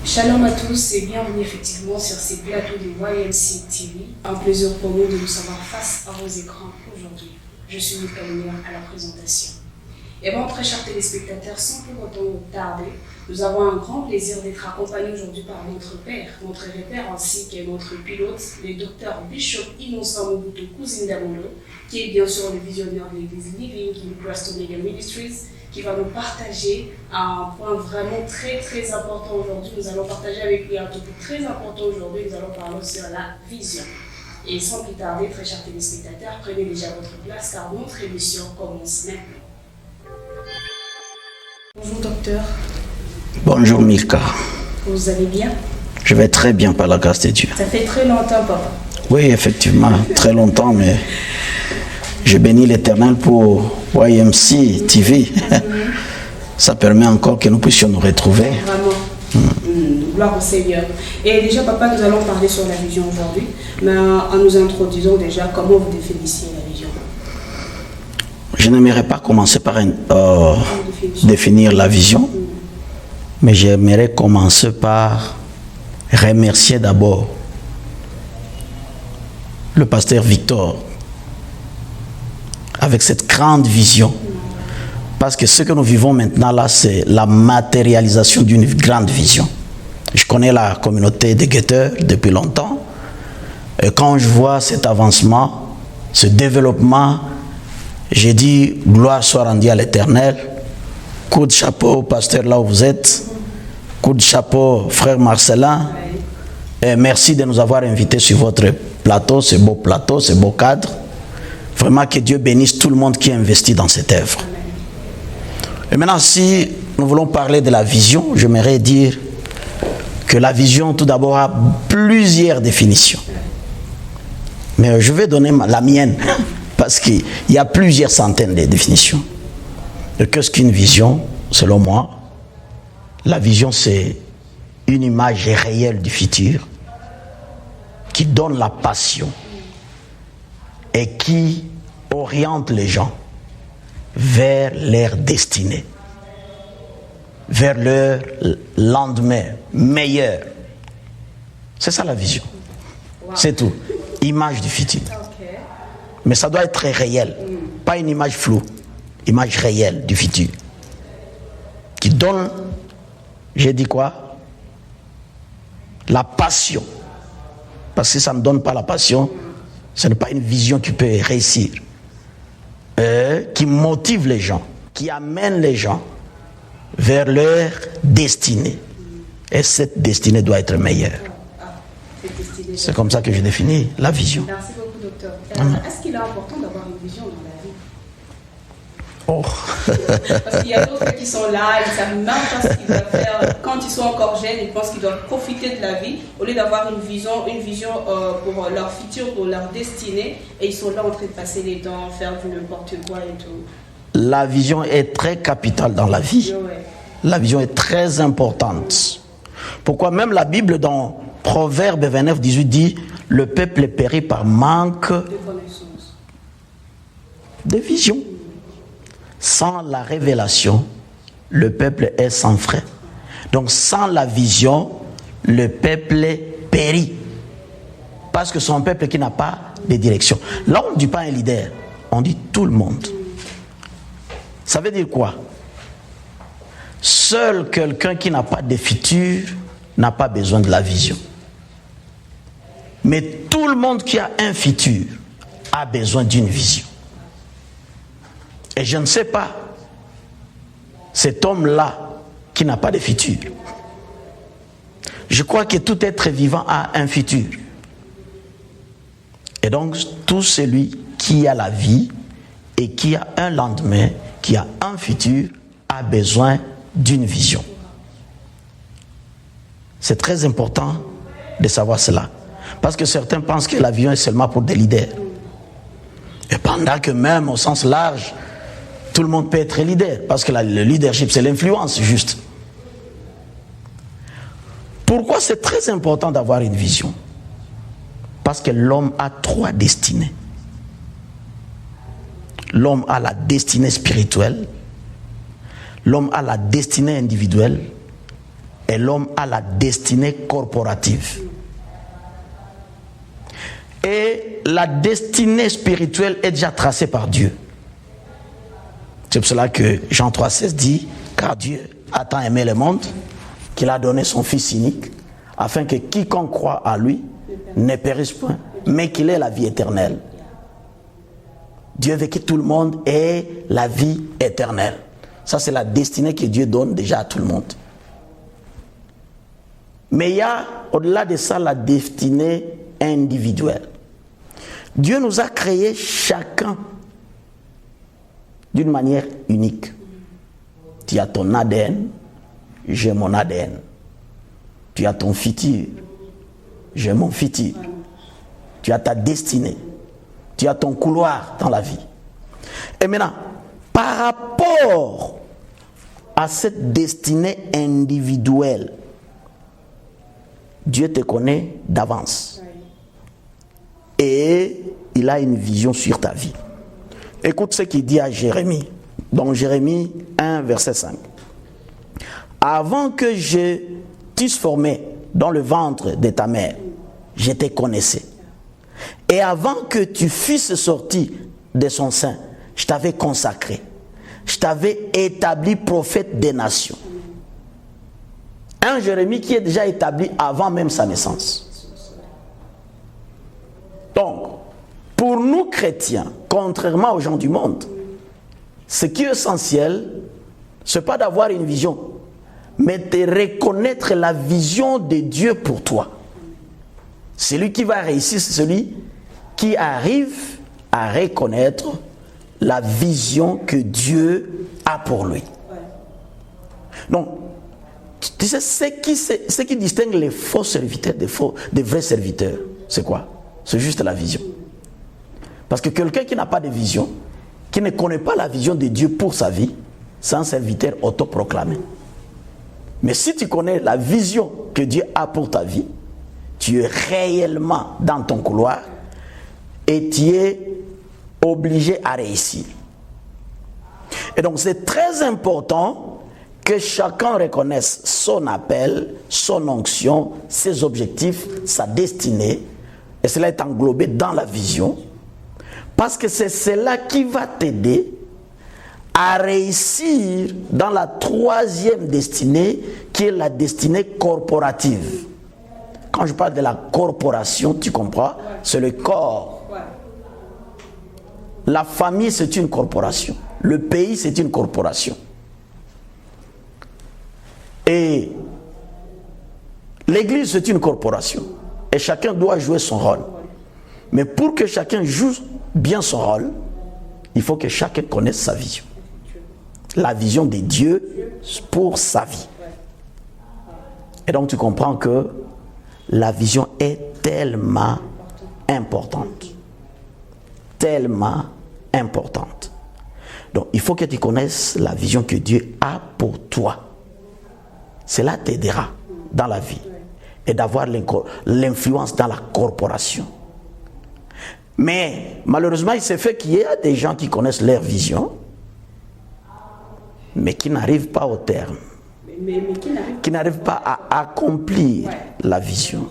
Shalom à tous et bienvenue effectivement sur ces plateaux de YMC TV. Un plaisir pour nous de nous savoir face à vos écrans aujourd'hui. Je suis Nicole Mire à la présentation. Et bon, très chers téléspectateurs, sans pour autant tarder, nous avons un grand plaisir d'être accompagnés aujourd'hui par notre père, notre repère ainsi que notre pilote, le docteur Bishop Innocent Mobutu Kuzindamolo, qui est bien sûr le visionnaire de l'église Living in Christ Omega Ministries, qui va nous partager un point vraiment très important aujourd'hui. Nous allons partager avec lui un topic très important aujourd'hui. Nous allons parler sur la vision. Et sans plus tarder, très chers téléspectateurs, prenez déjà votre place car notre émission commence maintenant. Bonjour docteur. Bonjour Milka. Vous allez bien? Je vais très bien par la grâce de Dieu. Ça fait très longtemps, papa. Oui, effectivement, très longtemps, mais je bénis l'Éternel pour YMC TV. Ça permet encore que nous puissions nous retrouver. Vraiment. Gloire au Seigneur. Et déjà, papa, nous allons parler sur la vision aujourd'hui. Mais en nous introduisant déjà, comment vous définissez la vision? Je n'aimerais pas commencer par définir la vision, mais j'aimerais commencer par remercier d'abord le pasteur Victor avec cette grande vision. Parce que ce que nous vivons maintenant là, c'est la matérialisation d'une grande vision. Je connais la communauté des guetteurs depuis longtemps. Et quand je vois cet avancement, ce développement, j'ai dit, gloire soit rendue à l'Éternel. Coup de chapeau, pasteur, là où vous êtes. Coup de chapeau, frère Marcelin. Et merci de nous avoir invités sur votre plateau, ce beau cadre. Vraiment que Dieu bénisse tout le monde qui investit dans cette œuvre. Et maintenant, si nous voulons parler de la vision, j'aimerais dire que la vision, tout d'abord, a plusieurs définitions. Mais je vais donner la mienne, parce qu'il y a plusieurs centaines de définitions. Et qu'est-ce qu'une vision? Selon moi, la vision, c'est une image réelle du futur qui donne la passion et qui oriente les gens vers leur destinée, vers leur lendemain meilleur. C'est ça la vision. Wow. C'est tout. Image du futur. Okay. Mais ça doit être très réel. Pas une image floue. Image réelle du futur. Qui donne, j'ai dit quoi? La passion. Parce que ça ne donne pas la passion, ce n'est pas une vision qui peut réussir. Qui motive les gens, qui amène les gens vers leur destinée. Et cette destinée doit être meilleure. C'est comme ça que je définis la vision. Merci beaucoup, docteur. Est-ce qu'il est important d'avoir une vision dans la vie? Oh. Parce qu'il y a d'autres qui sont là, ils ne savent même pas ce qu'ils doivent faire. Quand ils sont encore jeunes, ils pensent qu'ils doivent profiter de la vie au lieu d'avoir une vision pour leur futur, pour leur destinée. Et ils sont là en train de passer les temps, faire du n'importe quoi et tout. La vision est très capitale dans la vie. Ouais. La vision est très importante. Pourquoi même la Bible dans Proverbe 29, 18 dit « Le peuple périt par manque de vision ». Sans la révélation, le peuple est sans frein. Donc sans la vision, le peuple périt. Parce que c'est un peuple qui n'a pas de direction. Là, on ne dit pas un leader, on dit tout le monde. Ça veut dire quoi? Seul quelqu'un qui n'a pas de futur n'a pas besoin de la vision. Mais tout le monde qui a un futur a besoin d'une vision. Et je ne sais pas, cet homme-là qui n'a pas de futur. Je crois que tout être vivant a un futur. Et donc, tout celui qui a la vie et qui a un lendemain, qui a un futur, a besoin d'une vision. C'est très important de savoir cela. Parce que certains pensent que la vision est seulement pour des leaders. Et pendant que même au sens large, tout le monde peut être leader, parce que le leadership, c'est l'influence, juste. Pourquoi c'est très important d'avoir une vision? Parce que l'homme a trois destinées. L'homme a la destinée spirituelle, l'homme a la destinée individuelle et l'homme a a la destinée corporative. Et la destinée spirituelle est déjà tracée par Dieu. C'est pour cela que Jean 3,16 dit, car Dieu a tant aimé le monde qu'il a donné son Fils unique, afin que quiconque croit à lui ne périsse point, mais qu'il ait la vie éternelle. Dieu veut que tout le monde ait la vie éternelle. Ça, c'est la destinée que Dieu donne déjà à tout le monde. Mais il y a, au-delà de ça, la destinée individuelle. Dieu nous a créés chacun d'une manière unique. Tu as ton ADN, j'ai mon ADN. Tu as ton futur, j'ai mon futur. Tu as ta destinée. Tu as ton couloir dans la vie. Et maintenant, par rapport à cette destinée individuelle, Dieu te connaît d'avance. Et il a une vision sur ta vie. Écoute ce qu'il dit à Jérémie. Dans Jérémie 1, verset 5. Avant que je t'eusse formé dans le ventre de ta mère, je te connaissais. Et avant que tu fusses sorti de son sein, je t'avais consacré. Je t'avais établi prophète des nations. Un Jérémie qui est déjà établi avant même sa naissance. Donc, pour nous chrétiens, contrairement aux gens du monde, ce qui est essentiel, ce n'est pas d'avoir une vision, mais de reconnaître la vision de Dieu pour toi. Celui qui va réussir, c'est celui qui arrive à reconnaître la vision que Dieu a pour lui. Donc, tu sais, ce qui distingue les faux serviteurs des vrais serviteurs, c'est quoi? C'est juste la vision. Parce que quelqu'un qui n'a pas de vision, qui ne connaît pas la vision de Dieu pour sa vie, c'est un serviteur autoproclamé. Mais si tu connais la vision que Dieu a pour ta vie, tu es réellement dans ton couloir et tu es obligé à réussir. Et donc c'est très important que chacun reconnaisse son appel, son onction, ses objectifs, sa destinée, et cela est englobé dans la vision, parce que c'est cela qui va t'aider à réussir dans la troisième destinée, qui est la destinée corporative. Quand je parle de la corporation, tu comprends? C'est le corps. La famille, c'est une corporation. Le pays, c'est une corporation. Et l'église, c'est une corporation. Et chacun doit jouer son rôle. Mais pour que chacun joue bien son rôle, il faut que chacun connaisse sa vision. La vision de Dieu pour sa vie. Et donc tu comprends que la vision est tellement importante. Tellement importante. Donc il faut que tu connaisses la vision que Dieu a pour toi. Cela t'aidera dans la vie et d'avoir l'influence dans la corporation. Mais malheureusement, il s'est fait qu'il y a des gens qui connaissent leur vision, mais qui n'arrivent pas au terme. Qui n'arrivent pas à accomplir la vision.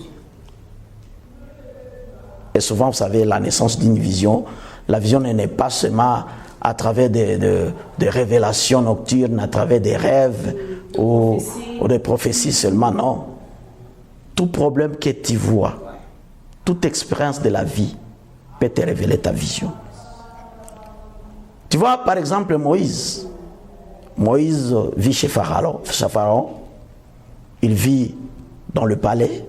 Et souvent, vous savez, la naissance d'une vision, la vision n'est pas seulement à travers des révélations nocturnes, à travers des rêves ou des prophéties seulement, non. Tout problème que tu vois, toute expérience de la vie peut te révéler ta vision. Tu vois, par exemple, Moïse. Moïse vit chez Pharaon. Il vit dans le palais.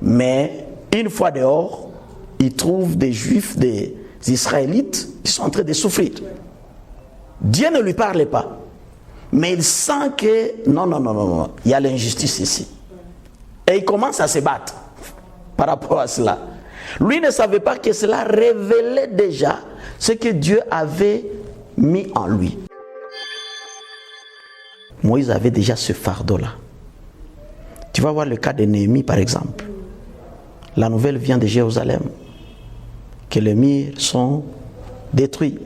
Mais une fois dehors, il trouve des Juifs, des Israélites qui sont en train de souffrir. Dieu ne lui parle pas. Mais il sent que non, il y a l'injustice ici. Et il commence à se battre par rapport à cela. Lui ne savait pas que cela révélait déjà ce que Dieu avait mis en lui. Moïse avait déjà ce fardeau-là. Tu vas voir le cas de Néhémie, par exemple. La nouvelle vient de Jérusalem, que les murs sont détruits.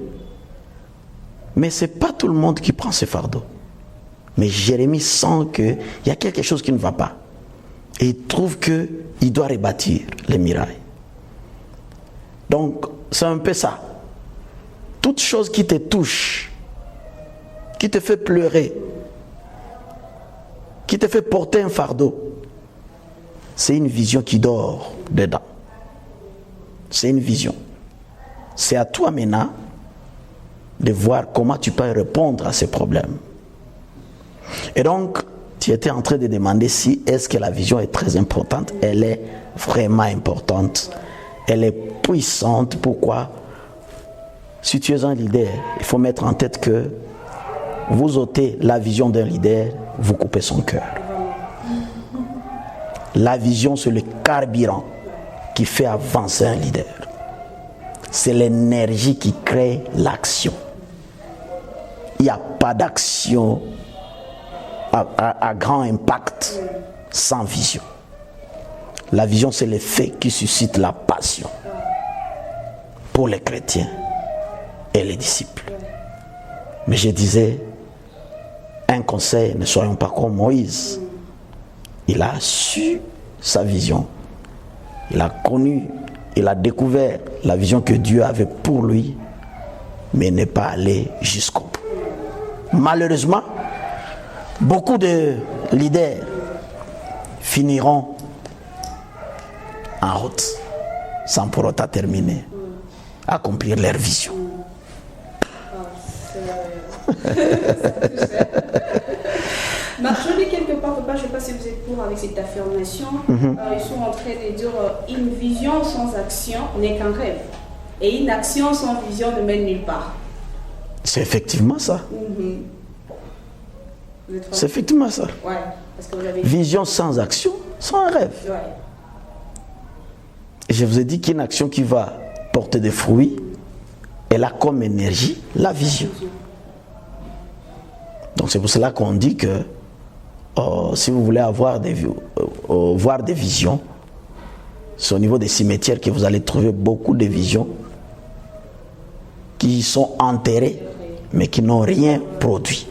Mais ce n'est pas tout le monde qui prend ce fardeau. Mais Jérémie sent qu'il y a quelque chose qui ne va pas. Et il trouve qu'il doit rebâtir les murailles. Donc, c'est un peu ça. Toute chose qui te touche, qui te fait pleurer, qui te fait porter un fardeau, c'est une vision qui dort dedans. C'est une vision. C'est à toi maintenant de voir comment tu peux répondre à ces problèmes. Et donc, tu étais en train de demander si est-ce que la vision est très importante. Elle est vraiment importante. Elle est puissante. Pourquoi? Si tu es un leader, il faut mettre en tête que vous ôtez la vision d'un leader, vous coupez son cœur. La vision, c'est le carburant qui fait avancer un leader. C'est l'énergie qui crée l'action. Il n'y a pas d'action à grand impact sans vision. La vision, c'est l'effet qui suscite la passion pour les chrétiens et les disciples. Mais je disais, un conseil, ne soyons pas comme Moïse. Il a su sa vision. Il a connu, il a découvert la vision que Dieu avait pour lui, mais n'est pas allé jusqu'au bout. Malheureusement, beaucoup de leaders finiront en route sans pour autant terminer, accomplir leur vision. Je lis quelque part, je ne sais pas si vous êtes pour avec cette affirmation. Ils sont en train de dire une vision sans action n'est qu'un rêve. Et une action sans vision ne mène nulle part. C'est effectivement ça. C'est effectivement ça. Ouais, parce que vous avez... Vision sans action, c'est un rêve. Ouais. Et je vous ai dit qu'une action qui va porter des fruits, elle a comme énergie la vision. Donc c'est pour cela qu'on dit que si vous voulez voir des visions, c'est au niveau des cimetières que vous allez trouver beaucoup de visions qui sont enterrées mais qui n'ont rien produit.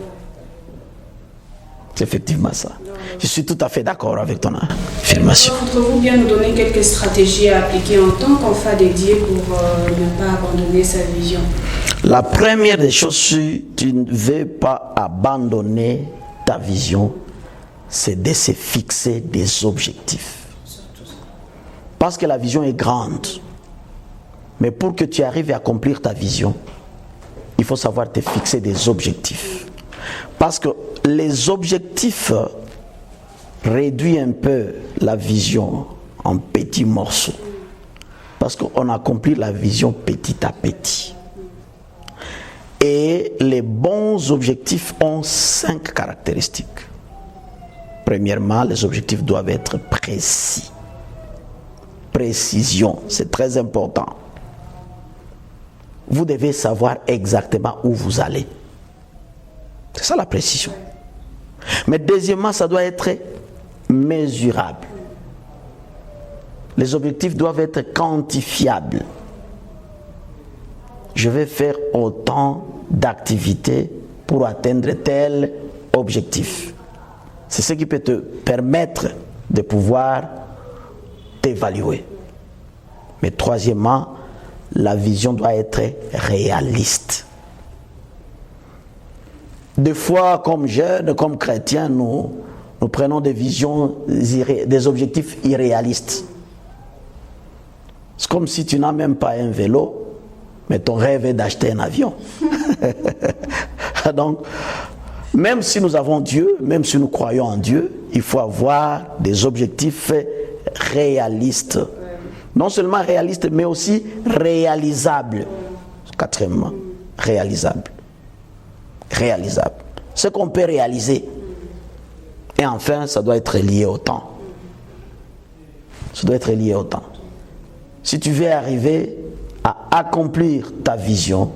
C'est effectivement ça. Je suis tout à fait d'accord avec ton affirmation. Pouvez-vous bien nous donner quelques stratégies à appliquer en tant qu'enfant dédié pour ne pas abandonner sa vision? La première des choses, si tu ne veux pas abandonner ta vision, c'est de se fixer des objectifs. Parce que la vision est grande. Mais pour que tu arrives à accomplir ta vision, il faut savoir te fixer des objectifs. Parce que les objectifs réduisent un peu la vision en petits morceaux. Parce qu'on accomplit la vision petit à petit. Et les bons objectifs ont 5 caractéristiques. Premièrement, les objectifs doivent être précis. Précision, c'est très important. Vous devez savoir exactement où vous allez. C'est ça la précision. Mais deuxièmement, ça doit être mesurable. Les objectifs doivent être quantifiables. Je vais faire autant d'activités pour atteindre tel objectif. C'est ce qui peut te permettre de pouvoir t'évaluer. Mais troisièmement, la vision doit être réaliste. Des fois, comme jeunes, comme chrétiens, nous prenons des visions, des objectifs irréalistes. C'est comme si tu n'as même pas un vélo, mais ton rêve est d'acheter un avion. Donc, même si nous avons Dieu, même si nous croyons en Dieu, il faut avoir des objectifs réalistes. Non seulement réalistes, mais aussi réalisables. Quatrièmement, réalisables. Réalisable. Ce qu'on peut réaliser. Et enfin, ça doit être lié au temps. Ça doit être lié au temps. Si tu veux arriver à accomplir ta vision,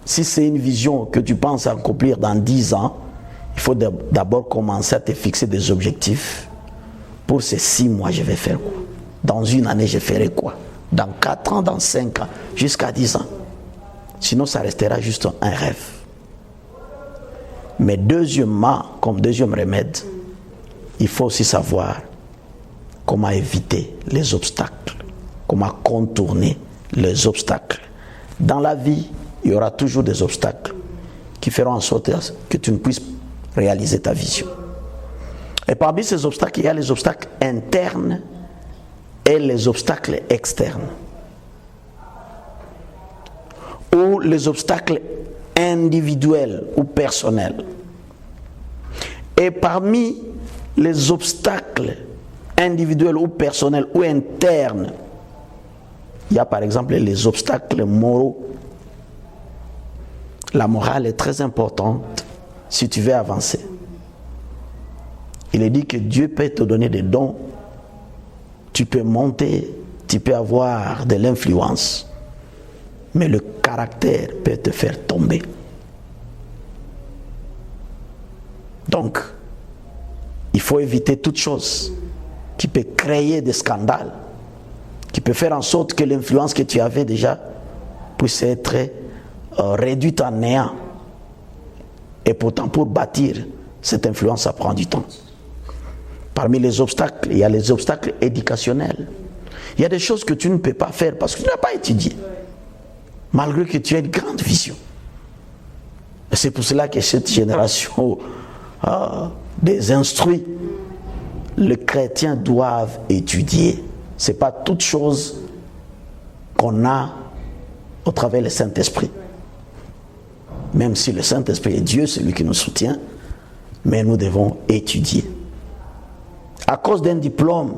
si c'est une vision que tu penses accomplir dans 10 ans, il faut d'abord commencer à te fixer des objectifs. Pour ces 6 mois, je vais faire quoi? Dans une année, je ferai quoi? Dans 4 ans, dans 5 ans, jusqu'à 10 ans. Sinon, ça restera juste un rêve. Mais deuxièmement, comme deuxième remède, il faut aussi savoir comment éviter les obstacles, comment contourner les obstacles. Dans la vie, il y aura toujours des obstacles qui feront en sorte que tu ne puisses réaliser ta vision. Et parmi ces obstacles, il y a les obstacles internes et les obstacles externes. Ou les obstacles individuels ou personnels. Et parmi les obstacles individuels ou personnels ou internes, il y a par exemple les obstacles moraux. La morale est très importante si tu veux avancer. Il est dit que Dieu peut te donner des dons. Tu peux monter, tu peux avoir de l'influence. Mais le caractère peut te faire tomber. Donc, il faut éviter toute chose qui peut créer des scandales, qui peut faire en sorte que l'influence que tu avais déjà puisse être réduite en néant. Et pourtant, pour bâtir cette influence, ça prend du temps. Parmi les obstacles, il y a les obstacles éducationnels. Il y a des choses que tu ne peux pas faire parce que tu n'as pas étudié, malgré que tu as une grande vision. Et c'est pour cela que cette génération des instruits, les chrétiens doivent étudier. Ce n'est pas toute chose qu'on a au travers du Saint-Esprit. Même si le Saint-Esprit est Dieu, c'est lui qui nous soutient, mais nous devons étudier. À cause d'un diplôme,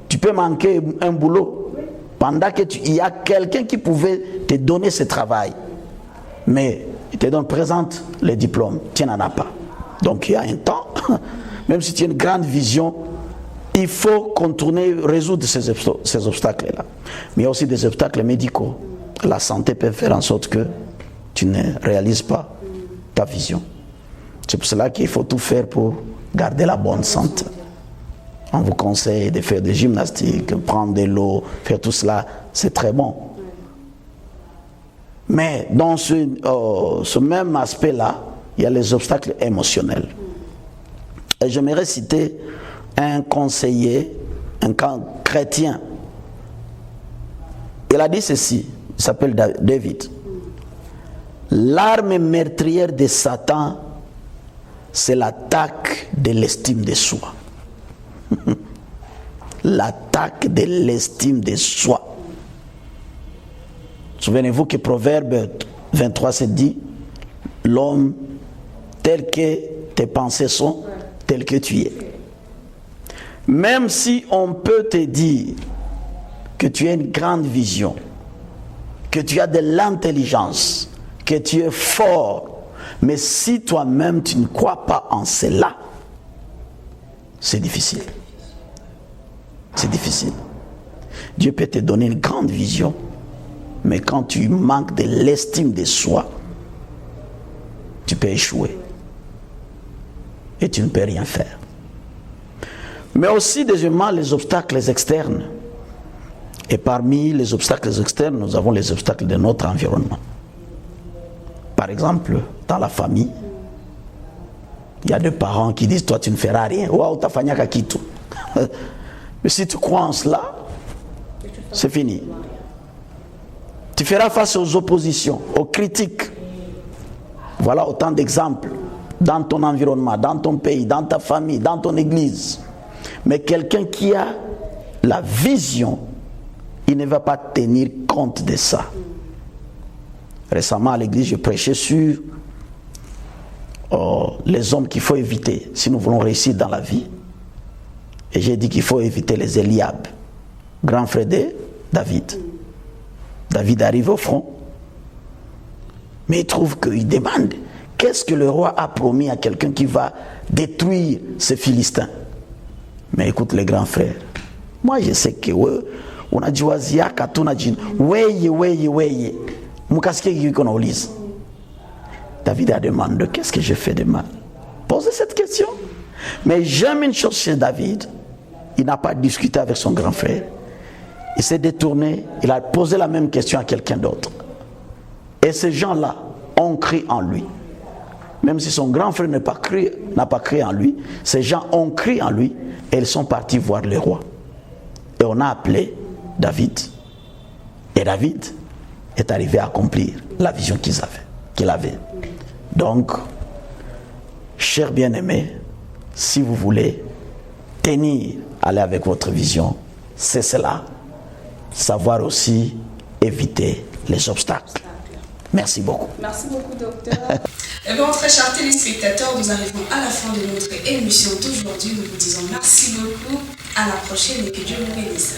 tu peux manquer un boulot pendant qu'il y a quelqu'un qui pouvait te donner ce travail. Mais il te donne, présente le diplôme, tu n'en as pas. Donc il y a un temps, même si tu as une grande vision, il faut contourner, résoudre ces obstacles-là. Mais il y a aussi des obstacles médicaux. La santé peut faire en sorte que tu ne réalises pas ta vision. C'est pour cela qu'il faut tout faire pour garder la bonne santé. On vous conseille de faire des gymnastiques, prendre de l'eau, faire tout cela, c'est très bon. Mais dans ce même aspect-là, il y a les obstacles émotionnels. Et j'aimerais citer un conseiller, un chrétien. Il a dit ceci, il s'appelle David. L'arme meurtrière de Satan, c'est l'attaque de l'estime de soi. L'attaque de l'estime de soi. Souvenez-vous que Proverbe 23 se dit, l'homme tel que tes pensées sont, tel que tu es. Même si on peut te dire que tu as une grande vision, que tu as de l'intelligence, que tu es fort, mais si toi-même tu ne crois pas en cela, c'est difficile. C'est difficile. Dieu peut te donner une grande vision, mais quand tu manques de l'estime de soi, tu peux échouer. Et tu ne peux rien faire. Mais aussi, deuxièmement, les obstacles externes. Et parmi les obstacles externes, nous avons les obstacles de notre environnement. Par exemple, dans la famille, il y a des parents qui disent, toi tu ne feras rien. Waouh, tafanyaka kitu. Mais si tu crois en cela, c'est fini. Tu feras face aux oppositions, aux critiques. Voilà autant d'exemples dans ton environnement, dans ton pays, dans ta famille, dans ton église. Mais quelqu'un qui a la vision, il ne va pas tenir compte de ça. Récemment à l'église, je prêchais sur les hommes qu'il faut éviter si nous voulons réussir dans la vie. Et j'ai dit qu'il faut éviter les Eliab, grand frère de David. David arrive au front, mais il trouve qu'il demande, qu'est-ce que le roi a promis à quelqu'un qui va détruire ces Philistins? Mais écoute les grands frères, moi je sais que on a dit weye David a demandé, qu'est-ce que je fais de mal? Posez cette question. Mais j'aime une chose chez David, il n'a pas discuté avec son grand frère. Il s'est détourné, il a posé la même question à quelqu'un d'autre. Et ces gens-là ont cru en lui. même si son grand frère n'a pas cru en lui, ces gens ont cru en lui et ils sont partis voir le roi. Et on a appelé David. Et David est arrivé à accomplir la vision qu'il avait. Donc, chers bien-aimés, si vous voulez aller avec votre vision, c'est cela. Savoir aussi éviter les obstacles. Merci beaucoup. Merci beaucoup, docteur. Eh bien, très chers téléspectateurs, nous arrivons à la fin de notre émission d'aujourd'hui. Nous vous disons merci beaucoup. À la prochaine et que Dieu vous bénisse.